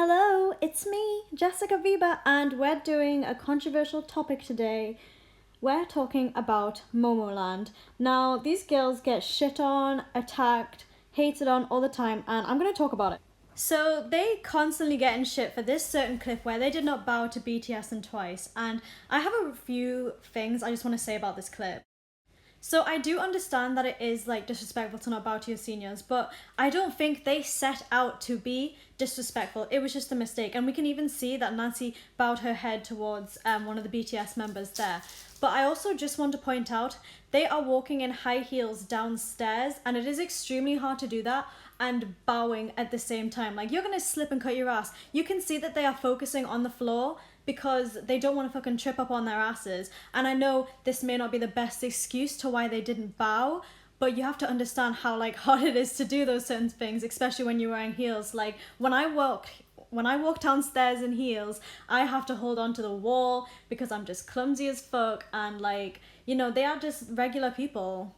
Hello, it's me, Jessica Viva, and we're doing a controversial topic today. We're talking about Momoland. Now, these girls get shit on, attacked, hated on all the time, and I'm going to talk about it. So, they constantly get in shit for this certain clip where they did not bow to BTS and Twice, and I have a few things I just want to say about this clip. So I do understand that it is like disrespectful to not bow to your seniors, but I don't think they set out to be disrespectful. It was just a mistake, and we can even see that Nancy bowed her head towards one of the BTS members there. But I also just want to point out they are walking in high heels downstairs, and it is extremely hard to do that and bowing at the same time. Like, you're gonna slip and cut your ass. You can see that they are focusing on the floor because they don't want to fucking trip up on their asses. And I know this may not be the best excuse to why they didn't bow, but you have to understand how like hard it is to do those certain things, especially when you're wearing heels. Like when I walk downstairs in heels, I have to hold on to the wall because I'm just clumsy as fuck, and like, you know, they are just regular people.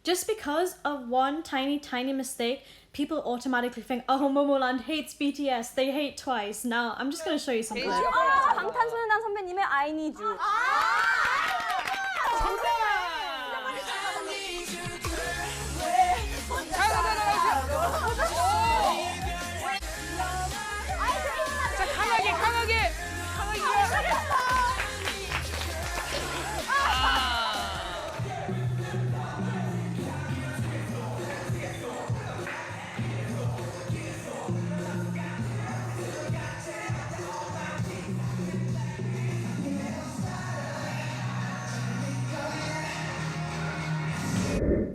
Just because of one tiny mistake, people automatically think, oh, Momoland hates BTS, they hate Twice. Now, I'm just going to show you some clips. 방탄소년단 선배님의 I Need You. 강하게.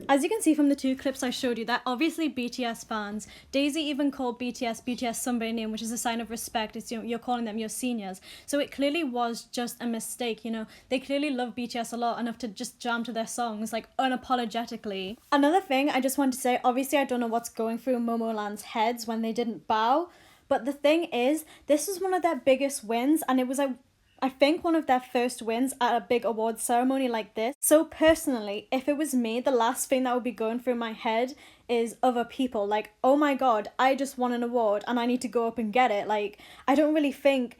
As you can see from the two clips I showed you, they're obviously BTS fans. Daisy even called BTS Sunbae name, which is a sign of respect. It's, you're calling them your seniors. So it clearly was just a mistake, you know. They clearly love BTS a lot, enough to just jam to their songs, like, unapologetically. Another thing I just want to say, obviously I don't know what's going through Momoland's heads when they didn't bow, but the thing is, this was one of their biggest wins, and it was like, I think one of their first wins at a big awards ceremony like this. So personally, if it was me, the last thing that would be going through my head is other people. Like, oh my god, I just won an award and I need to go up and get it. Like, I don't really think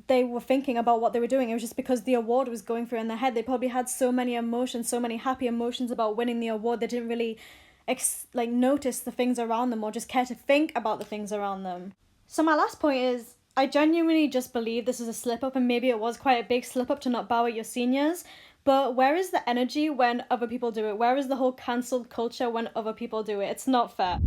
they were thinking about what they were doing. It was just because the award was going through in their head. They probably had so many emotions, so many happy emotions about winning the award. They didn't really notice the things around them or just care to think about the things around them. So my last point is, I genuinely just believe this is a slip-up, and maybe it was quite a big slip-up to not bow at your seniors, but where is the energy when other people do it? Where is the whole cancelled culture when other people do it? It's not fair.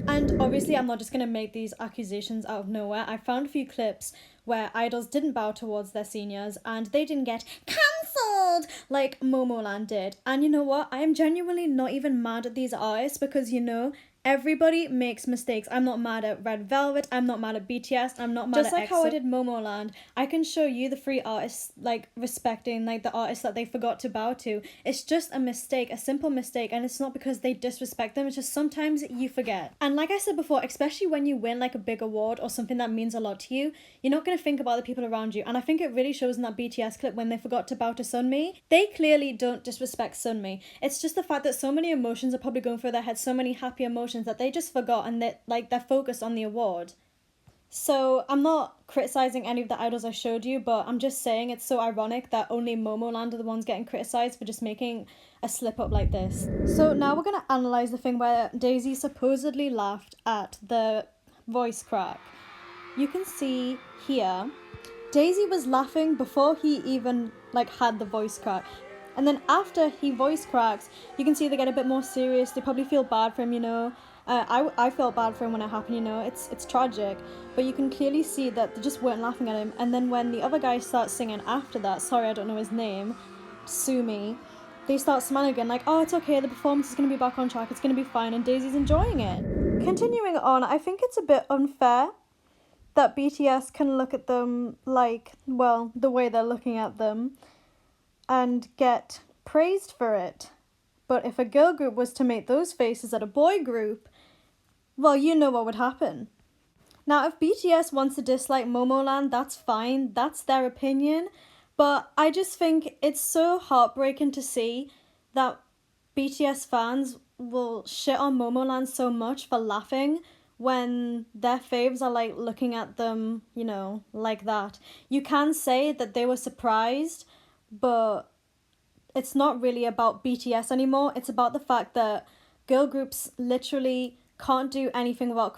And obviously I'm not just going to make these accusations out of nowhere. I found a few clips where idols didn't bow towards their seniors and they didn't get cancelled like Momoland did. And you know what? I am genuinely not even mad at these artists because, you know, everybody makes mistakes. I'm not mad at Red Velvet, I'm not mad at BTS, I'm not mad just at like EXO. How I did Momoland, I can show you the three artists, like, respecting, like, the artists that they forgot to bow to. It's just a mistake, a simple mistake, and it's not because they disrespect them, it's just sometimes you forget. And like I said before, especially when you win, like, a big award or something that means a lot to you, you're not going to think about the people around you. And I think it really shows in that BTS clip when they forgot to bow to Sunmi. They clearly don't disrespect Sunmi. It's just the fact that so many emotions are probably going through their head, so many happy emotions, that they just forgot, and that like they're focused on the award. So I'm not criticizing any of the idols I showed you, but I'm just saying it's so ironic that only Momoland are the ones getting criticized for just making a slip up like this. So now we're gonna analyze the thing where Daisy supposedly laughed at the voice crack. You can see here Daisy was laughing before he even like had the voice crack. And then after he voice cracks, you can see they get a bit more serious. They probably feel bad for him, you know. I felt bad for him when it happened, you know. It's tragic. But you can clearly see that they just weren't laughing at him. And then when the other guy starts singing after that, sorry, I don't know his name, Sumi, they start smiling again, like, oh, it's okay, the performance is going to be back on track, it's going to be fine, and Daisy's enjoying it. Continuing on, I think it's a bit unfair that BTS can look at them like, well, the way they're looking at them, and get praised for it. But if a girl group was to make those faces at a boy group, well, you know what would happen. Now, if BTS wants to dislike Momoland, that's fine, that's their opinion, but I just think it's so heartbreaking to see that BTS fans will shit on Momoland so much for laughing when their faves are like looking at them, you know, like that. You can say that they were surprised, but it's not really about BTS anymore. It's about the fact that girl groups literally can't do anything without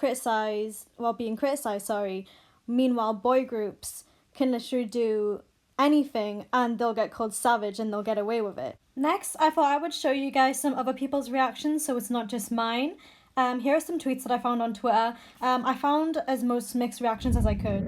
being criticized, sorry. Meanwhile, boy groups can literally do anything and they'll get called savage and they'll get away with it. Next, I thought I would show you guys some other people's reactions so it's not just mine. Here are some tweets that I found on Twitter. I found as most mixed reactions as I could.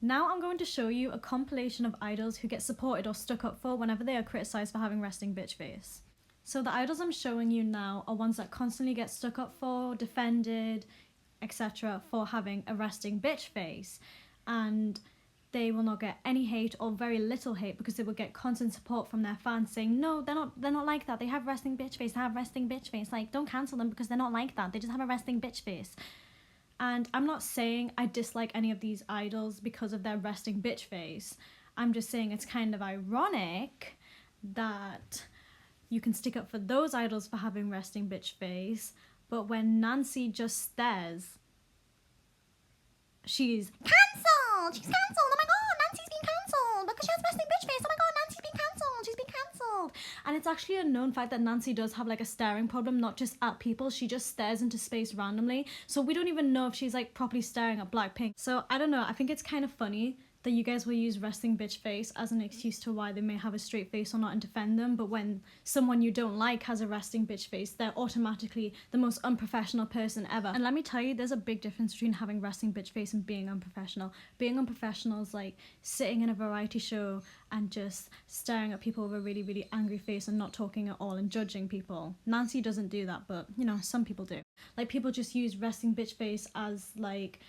Now I'm going to show you a compilation of idols who get supported or stuck up for whenever they are criticised for having resting bitch face. So the idols I'm showing you now are ones that constantly get stuck up for, defended, etc. for having a resting bitch face. And they will not get any hate or very little hate because they will get constant support from their fans saying, no, they're not like that. They have resting bitch face, they have resting bitch face. Like, don't cancel them because they're not like that. They just have a resting bitch face. And I'm not saying I dislike any of these idols because of their resting bitch face. I'm just saying it's kind of ironic that you can stick up for those idols for having resting bitch face, but when Nancy just stares, she's cancelled! She's cancelled! Oh my god, Nancy's been cancelled because she has resting bitch face! Oh my god, Nancy's been cancelled! She's been cancelled! And it's actually a known fact that Nancy does have like a staring problem, not just at people, she just stares into space randomly. So we don't even know if she's like properly staring at Blackpink. So I don't know, I think it's kind of funny that you guys will use resting bitch face as an excuse to why they may have a straight face or not and defend them, but when someone you don't like has a resting bitch face, they're automatically the most unprofessional person ever. And let me tell you, there's a big difference between having resting bitch face and being unprofessional. Being unprofessional is like sitting in a variety show and just staring at people with a really, really angry face and not talking at all and judging people. Nancy doesn't do that, but you know, some people do. Like, people just use resting bitch face as like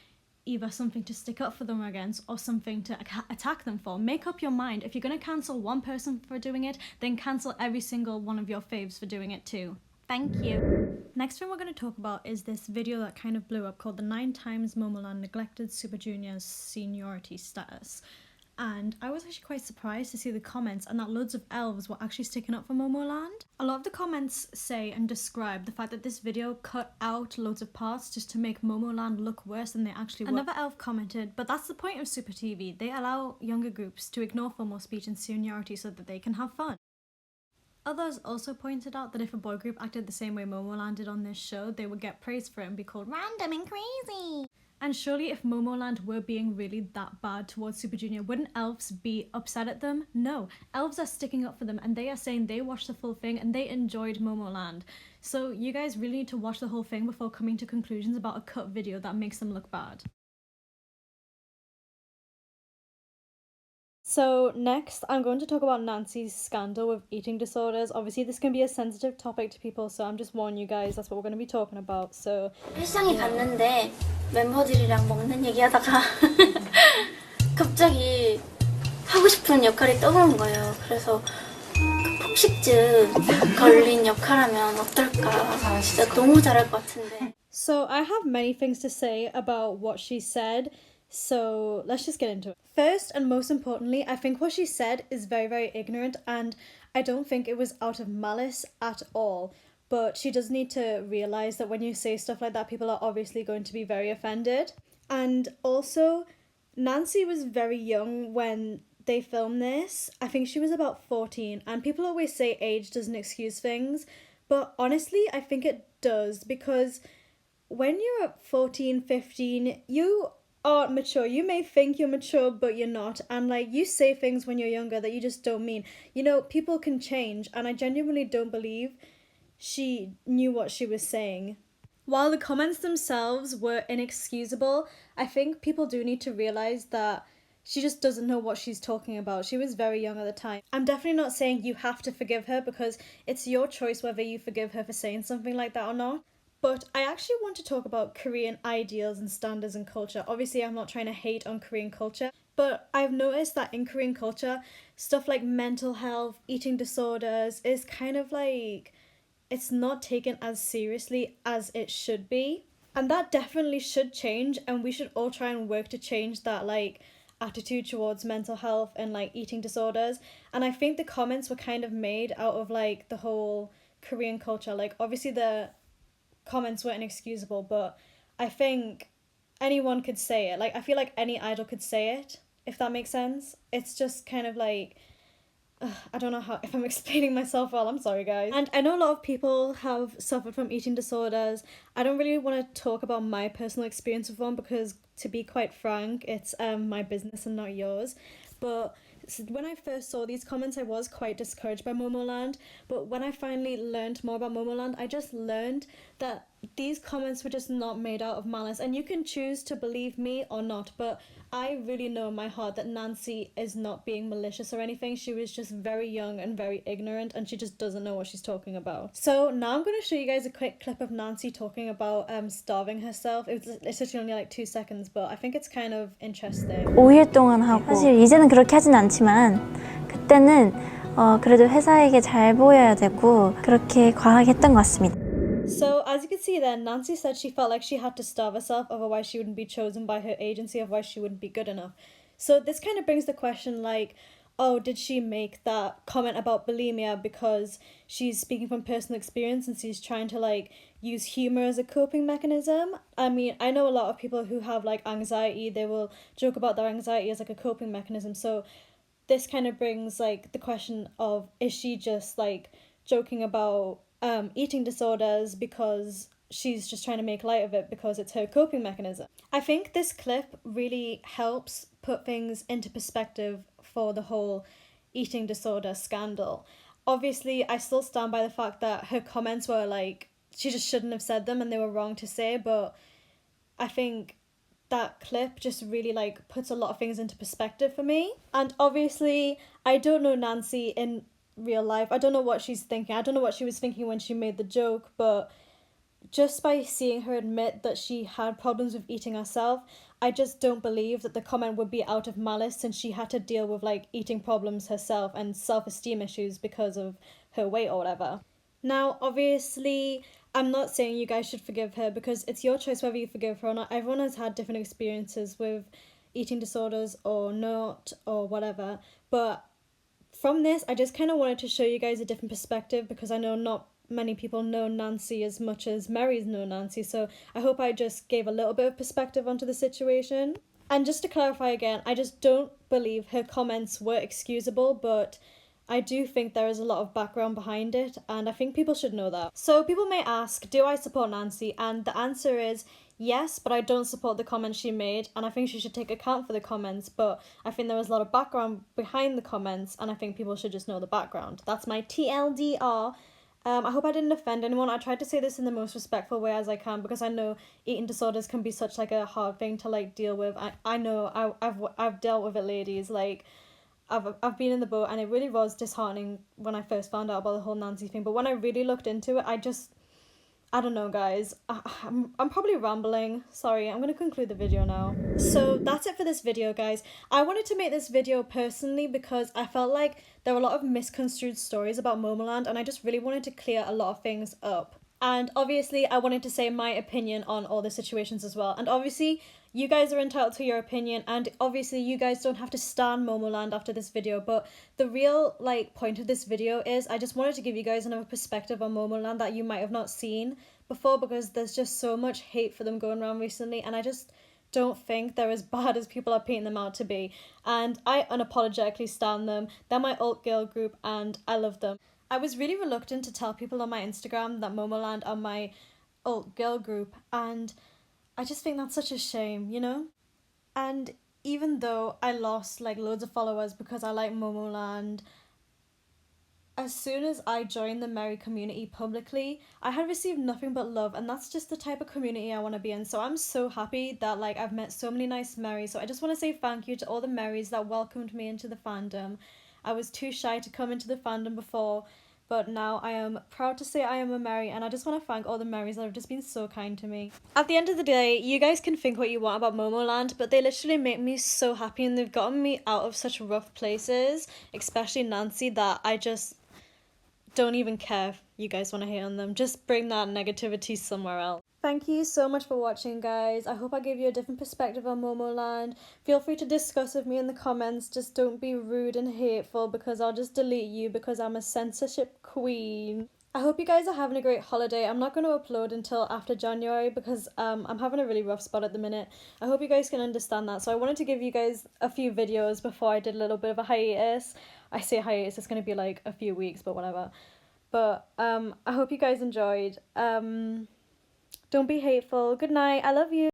either something to stick up for them against or something to attack them for. Make up your mind. If you're going to cancel one person for doing it, then cancel every single one of your faves for doing it too. Thank you. Next thing we're going to talk about is this video that kind of blew up called the 9 times Momoland neglected Super Junior's seniority status. And I was actually quite surprised to see the comments and that loads of elves were actually sticking up for Momoland. A lot of the comments say and describe the fact that this video cut out loads of parts just to make Momoland look worse than they actually were. Another elf commented, but that's the point of Super TV. They allow younger groups to ignore formal speech and seniority so that they can have fun. Others also pointed out that if a boy group acted the same way Momoland did on this show, they would get praised for it and be called random and crazy. And surely if Momoland were being really that bad towards Super Junior, wouldn't elves be upset at them? No, elves are sticking up for them and they are saying they watched the full thing and they enjoyed Momoland. So you guys really need to watch the whole thing before coming to conclusions about a cut video that makes them look bad. So next, I'm going to talk about Nancy's scandal with eating disorders. Obviously, this can be a sensitive topic to people, so I'm just warning you guys, that's what we're going to be talking about. So 헬스장에 갔는데 멤버들이랑 먹는 얘기하다가 갑자기 하고 싶은 역할이 떠오른 거예요. 그래서 폭식증 걸린 역할하면 어떨까? 진짜 너무 잘할 것 같은데. So I have many things to say about what she said. So let's just get into it. First and most importantly, I think what she said is very, very ignorant and I don't think it was out of malice at all. But she does need to realise that when you say stuff like that, people are obviously going to be very offended. And also, Nancy was very young when they filmed this. I think she was about 14 and people always say age doesn't excuse things. But honestly, I think it does because when you're 14, 15, you aren't mature. You may think you're mature, but you're not. And like, you say things when you're younger that you just don't mean. You know, people can change and I genuinely don't believe she knew what she was saying. While the comments themselves were inexcusable, I think people do need to realise that she just doesn't know what she's talking about. She was very young at the time. I'm definitely not saying you have to forgive her because it's your choice whether you forgive her for saying something like that or not. But I actually want to talk about Korean ideals and standards and culture. Obviously, I'm not trying to hate on Korean culture, but I've noticed that in Korean culture, stuff like mental health, eating disorders is kind of like, it's not taken as seriously as it should be. And that definitely should change, and we should all try and work to change that, like, attitude towards mental health and like eating disorders. And I think the comments were kind of made out of like the whole Korean culture. Like, obviously the comments were inexcusable, but I think anyone could say it. Like, I feel like any idol could say it, if that makes sense. It's just kind of like, I don't know how, if I'm explaining myself well, I'm sorry guys. And I know a lot of people have suffered from eating disorders. I don't really want to talk about my personal experience with one because, to be quite frank, it's my business and not yours. But when I first saw these comments, I was quite discouraged by Momoland. But when I finally learned more about Momoland, I just learned that these comments were just not made out of malice. And you can choose to believe me or not, but I really know in my heart that Nancy is not being malicious or anything. She was just very young and very ignorant, and she just doesn't know what she's talking about. So now I'm going to show you guys a quick clip of Nancy talking about starving herself. It's actually only like 2 seconds, but I think it's kind of interesting. 5일 동안 하고 사실 이제는 그렇게 하진 않지만 그때는 그래도 회사에게 잘 보여야 되고 그렇게 과하게 했던 것 같습니다. So, as you can see there, Nancy said she felt like she had to starve herself, otherwise she wouldn't be chosen by her agency, otherwise she wouldn't be good enough. So this kind of brings the question like, oh, did she make that comment about bulimia because she's speaking from personal experience and she's trying to like use humor as a coping mechanism? I mean, I know a lot of people who have like anxiety, they will joke about their anxiety as like a coping mechanism. So this kind of brings like the question of, is she just like joking about eating disorders because she's just trying to make light of it because it's her coping mechanism? I think this clip really helps put things into perspective for the whole eating disorder scandal. Obviously, I still stand by the fact that her comments were like, she just shouldn't have said them and they were wrong to say, but I think that clip just really like puts a lot of things into perspective for me. And obviously, I don't know Nancy in real life. I don't know what she's thinking. I don't know what she was thinking when she made the joke, but just by seeing her admit that she had problems with eating herself, I just don't believe that the comment would be out of malice, since she had to deal with like eating problems herself and self-esteem issues because of her weight or whatever. Now, obviously, I'm not saying you guys should forgive her because it's your choice whether you forgive her or not. Everyone has had different experiences with eating disorders or not or whatever, but from this, I just kind of wanted to show you guys a different perspective because I know not many people know Nancy as much as Mary's know Nancy, so I hope I just gave a little bit of perspective onto the situation. And just to clarify again, I just don't believe her comments were excusable, but I do think there is a lot of background behind it, and I think people should know that. So people may ask, do I support Nancy? And the answer is yes, but I don't support the comments she made, and I think she should take account for the comments, but I think there was a lot of background behind the comments, and I think people should just know the background. That's my TLDR. I hope I didn't offend anyone. I tried to say this in the most respectful way as I can because I know eating disorders can be such like a hard thing to like deal with. I know I've dealt with it, ladies. Like, I've been in the boat, and it really was disheartening when I first found out about the whole Nancy thing. But when I really looked into it, I don't know, guys. I'm probably rambling. Sorry, I'm going to conclude the video now. So that's it for this video, guys. I wanted to make this video personally because I felt like there were a lot of misconstrued stories about Momoland, and I just really wanted to clear a lot of things up. And obviously, I wanted to say my opinion on all the situations as well. And obviously, you guys are entitled to your opinion, and obviously you guys don't have to stan Momoland after this video, but the real like point of this video is I just wanted to give you guys another perspective on Momoland that you might have not seen before, because there's just so much hate for them going around recently, and I just don't think they're as bad as people are painting them out to be. And I unapologetically stan them. They're my alt girl group and I love them. I was really reluctant to tell people on my Instagram that Momoland are my alt girl group, and I just think that's such a shame, you know? And even though I lost like loads of followers because I like Momoland, as soon as I joined the Mary community publicly, I had received nothing but love, and that's just the type of community I want to be in. So I'm so happy that like I've met so many nice Marys. So I just want to say thank you to all the Marys that welcomed me into the fandom. I was too shy to come into the fandom before, but now I am proud to say I am a Mary, and I just want to thank all the Marys that have just been so kind to me. At the end of the day, you guys can think what you want about Momoland, but they literally make me so happy, and they've gotten me out of such rough places, especially Nancy, that I just don't even care if you guys want to hate on them. Just bring that negativity somewhere else. Thank you so much for watching, guys. I hope I gave you a different perspective on Momoland. Feel free to discuss with me in the comments. Just don't be rude and hateful, because I'll just delete you because I'm a censorship queen. I hope you guys are having a great holiday. I'm not going to upload until after January because I'm having a really rough spot at the minute. I hope you guys can understand that. So I wanted to give you guys a few videos before I did a little bit of a hiatus. I say hiatus, it's going to be like a few weeks, but whatever. But I hope you guys enjoyed. Don't be hateful. Good night. I love you.